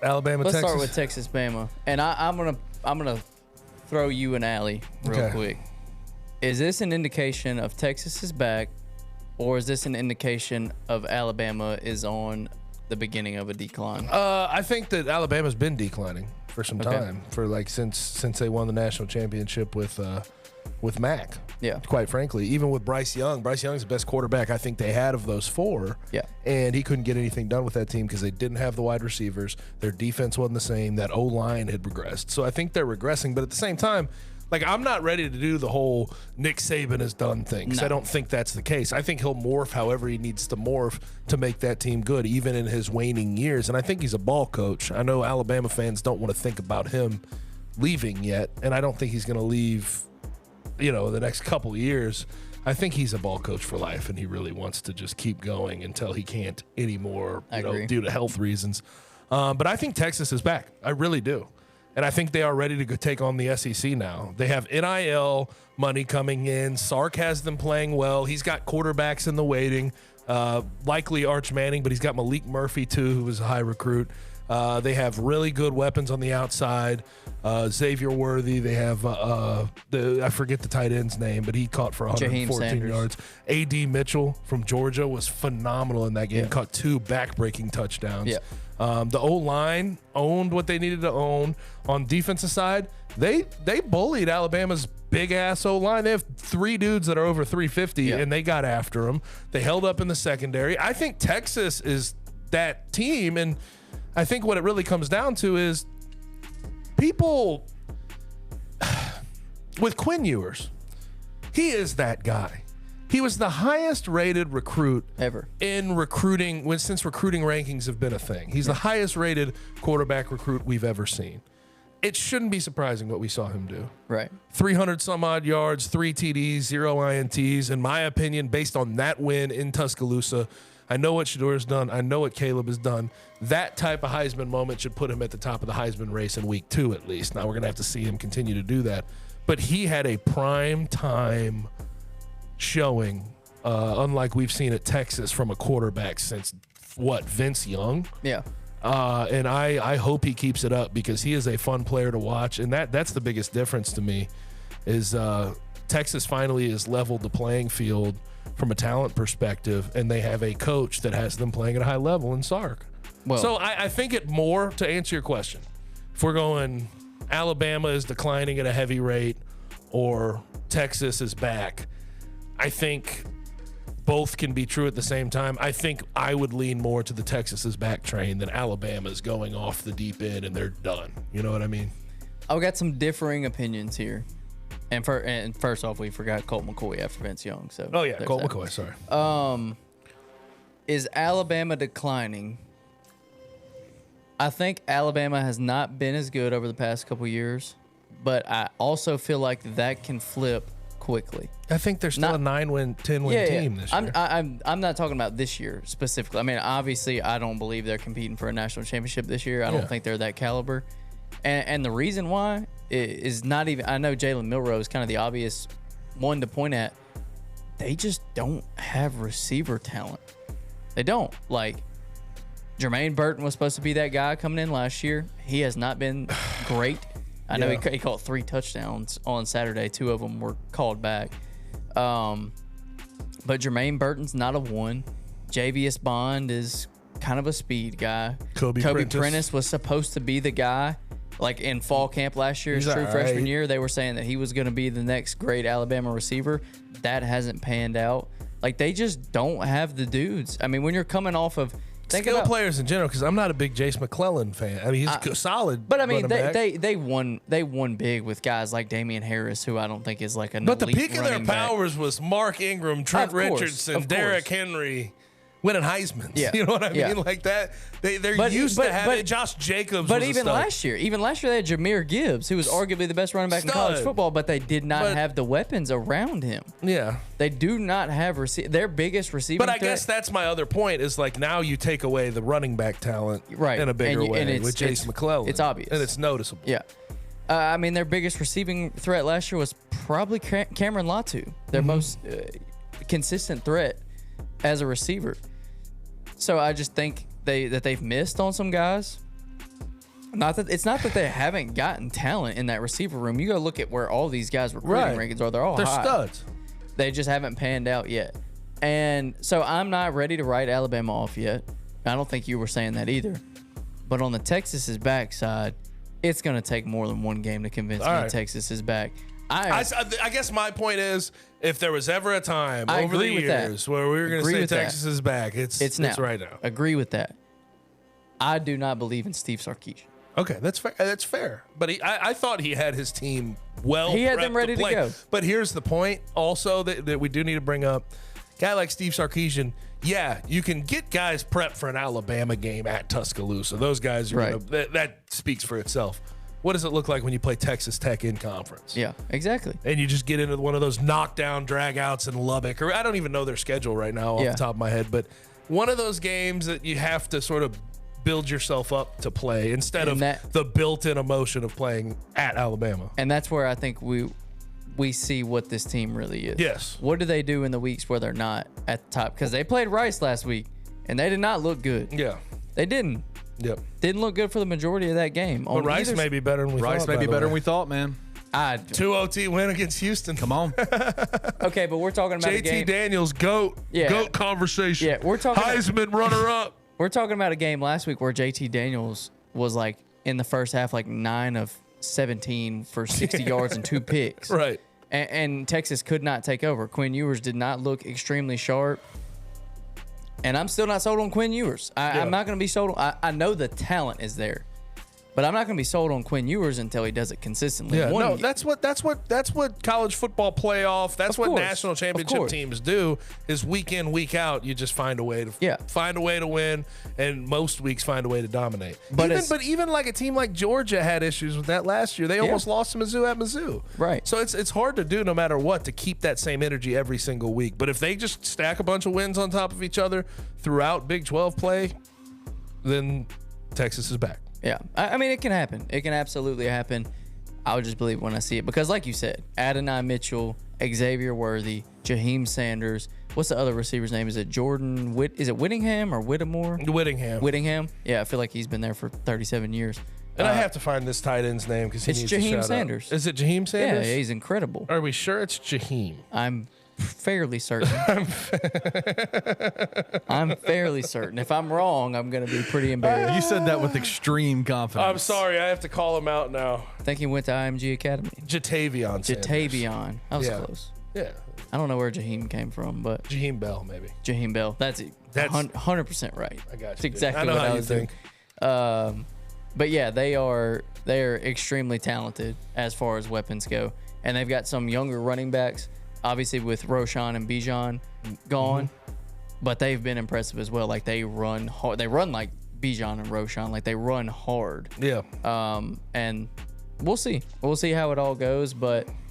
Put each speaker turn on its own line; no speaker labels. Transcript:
Alabama,
Let's
Texas?
start with Texas, Bama, and I'm gonna throw you an alley real quick. Is this an indication of Texas is back, or is this an indication of Alabama is on the beginning of a decline?
I think that Alabama's been declining for some time, for like since they won the national championship with Mac.
Yeah.
Quite frankly, even with Bryce Young. Bryce Young's the best quarterback I think they had of those four.
Yeah.
And he couldn't get anything done with that team because they didn't have the wide receivers. Their defense wasn't the same. That O-line had regressed. So I think they're regressing. But at the same time, like, I'm not ready to do the whole Nick Saban has done thing because I don't think that's the case. I think he'll morph however he needs to morph to make that team good, even in his waning years. And I think he's a ball coach. I know Alabama fans don't want to think about him leaving yet, and I don't think he's going to leave, the next couple of years. I think he's a ball coach for life, and he really wants to just keep going until he can't anymore, due to health reasons. But I think Texas is back. I really do. And I think they are ready to go take on the SEC now. They have NIL money coming in. Sark has them playing well. He's got quarterbacks in the waiting, likely Arch Manning, but he's got Malik Murphy, too, who was a high recruit. They have really good weapons on the outside. Xavier Worthy. They have, I forget the tight end's name, but he caught for 114 yards. A.D. Mitchell from Georgia was phenomenal in that game.
Yeah.
Caught 2 back-breaking touchdowns.
Yeah.
The O-line owned what they needed to own. On defensive side, they bullied Alabama's big-ass O-line. They have 3 dudes that are over 350, and they got after them. They held up in the secondary. I think Texas is that team, and I think what it really comes down to is people with Quinn Ewers. He is that guy. He was the highest rated recruit
ever
in recruiting since recruiting rankings have been a thing. He's the highest rated quarterback recruit we've ever seen. It shouldn't be surprising what we saw him do.
Right.
300 some odd yards, 3 TDs, 0 INTs. In my opinion, based on that win in Tuscaloosa, I know what Shadour's done. I know what Caleb has done. That type of Heisman moment should put him at the top of the Heisman race in week 2 at least. Now we're going to have to see him continue to do that. But he had a prime time showing, unlike we've seen at Texas from a quarterback since, Vince Young?
Yeah.
And I hope he keeps it up because he is a fun player to watch. And that's the biggest difference to me is Texas finally has leveled the playing field from a talent perspective, and they have a coach that has them playing at a high level in Sark. Well, so I think it more, to answer your question, if we're going Alabama is declining at a heavy rate or Texas is back, I think both can be true at the same time. I think I would lean more to the Texas is back train than Alabama's going off the deep end and they're done. You know what I mean?
I've got some differing opinions here. And first off, we forgot Colt McCoy after Vince Young. So
Colt McCoy, sorry.
Is Alabama declining? I think Alabama has not been as good over the past couple years, but I also feel like that can flip quickly.
I think they're still a 9-win, 10-win team this year.
I'm not talking about this year specifically. I mean, obviously, I don't believe they're competing for a national championship this year. I don't think they're that caliber. And the reason why is not even, I know Jalen Milroe is kind of the obvious one to point at. They just don't have receiver talent. They don't. Like, Jermaine Burton was supposed to be that guy coming in last year. He has not been great. I know he caught 3 touchdowns on Saturday. 2 of them were called back. But Jermaine Burton's not a 1. Javius Bond is kind of a speed guy.
Kobe
Prentice was supposed to be the guy. Like in fall camp last year, his true freshman year, they were saying that he was going to be the next great Alabama receiver. That hasn't panned out. Like, they just don't have the dudes. I mean, when you're coming off of
skill players in general, because I'm not a big Jace McClellan fan. I mean, he's solid.
But I mean, they won big with guys like Damian Harris, who I don't think is like an
But the
elite
peak of their powers was Mark Ingram, Trent Richardson, Derrick Henry winning Heismans.
Yeah.
You know what I mean? Like that. They're used to having Josh Jacobs.
But even last year they had Jahmyr Gibbs, who was arguably the best running back in college football, but they did not have the weapons around him.
Yeah.
They do not have their biggest receiving
But I guess that's my other point is, like, now you take away the running back talent in a bigger way with Jace McClellan.
It's obvious.
And it's noticeable.
Yeah. I mean, their biggest receiving threat last year was probably Cameron Latu, their most consistent threat as a receiver. So I just think that they've missed on some guys. It's not that they haven't gotten talent in that receiver room. You go look at where all these guys' recruiting rankings are. They're all high.
Studs.
They just haven't panned out yet. And so I'm not ready to write Alabama off yet. I don't think you were saying that either. But on the Texas's backside, it's going to take more than one game to convince me Texas is back.
I guess my point is, if there was ever a time over the years where we were going to say Texas is back, it's right now.
Agree with that. I do not believe in Steve Sarkisian.
Okay, that's fair. That's fair. But I thought he had his team well.
He had them ready to go.
But here's the point also that we do need to bring up. Guy like Steve Sarkisian, yeah, you can get guys prepped for an Alabama game at Tuscaloosa. Those guys are that speaks for itself. What does it look like when you play Texas Tech in conference?
Yeah, exactly.
And you just get into one of those knockdown dragouts in Lubbock, or I don't even know their schedule right now off the top of my head, but one of those games that you have to sort of build yourself up to play instead of the built-in emotion of playing at Alabama.
And that's where I think we see what this team really is.
Yes.
What do they do in the weeks where they're not at the top? Because they played Rice last week, and they did not look good.
Yeah.
They didn't.
Yep.
Didn't look good for the majority of that game.
But Rice may be better than we thought.
Rice may be better than we thought, man.
2 OT win against Houston.
Come on.
Okay, but we're talking about a game.
JT Daniels, GOAT.
Yeah.
GOAT conversation.
Yeah, we're talking
Heisman runner-up.
We're talking about a game last week where JT Daniels was like in the first half, like 9 of 17 for 60 yards and 2 picks.
Right.
And Texas could not take over. Quinn Ewers did not look extremely sharp. And I'm still not sold on Quinn Ewers. I'm not going to be sold. I know the talent is there, but I'm not going to be sold on Quinn Ewers until he does it consistently.
Yeah, no, that's what college football playoff. That's what national championship teams do. Is week in, week out, you just find a way to win, and most weeks find a way to dominate. But even like a team like Georgia had issues with that last year. They almost lost to Mizzou at Mizzou.
Right.
So it's hard to do no matter what to keep that same energy every single week. But if they just stack a bunch of wins on top of each other throughout Big 12 play, then Texas is back.
Yeah, I mean, it can happen. It can absolutely happen. I'll just believe when I see it. Because like you said, Adonai Mitchell, Xavier Worthy, Jaheim Sanders. What's the other receiver's name? Is it Jordan Is it Whittingham or Whittemore? Whittingham. Yeah, I feel like he's been there for 37 years.
And I have to find this tight end's name because
it's Jaheim Sanders.
Is it Jaheim Sanders?
Yeah, he's incredible.
Are we sure it's Jaheim?
I'm fairly certain. I'm fairly certain. If I'm wrong, I'm going to be pretty embarrassed.
You said that with extreme confidence.
I'm sorry. I have to call him out now.
I think he went to IMG Academy.
Jatavion Sanders.
Jatavion. I was close.
Yeah.
I don't know where Jaheim came from, but
Jaheim Bell, maybe.
Jaheim Bell. That's 100% right.
I got you.
That's exactly what I was thinking. But yeah, they are extremely talented as far as weapons go, and they've got some younger running backs. Obviously, with Roshan and Bijan gone, but they've been impressive as well. Like they run hard. They run like Bijan and Roshan. Like they run hard.
Yeah.
And we'll see. We'll see how it all goes, but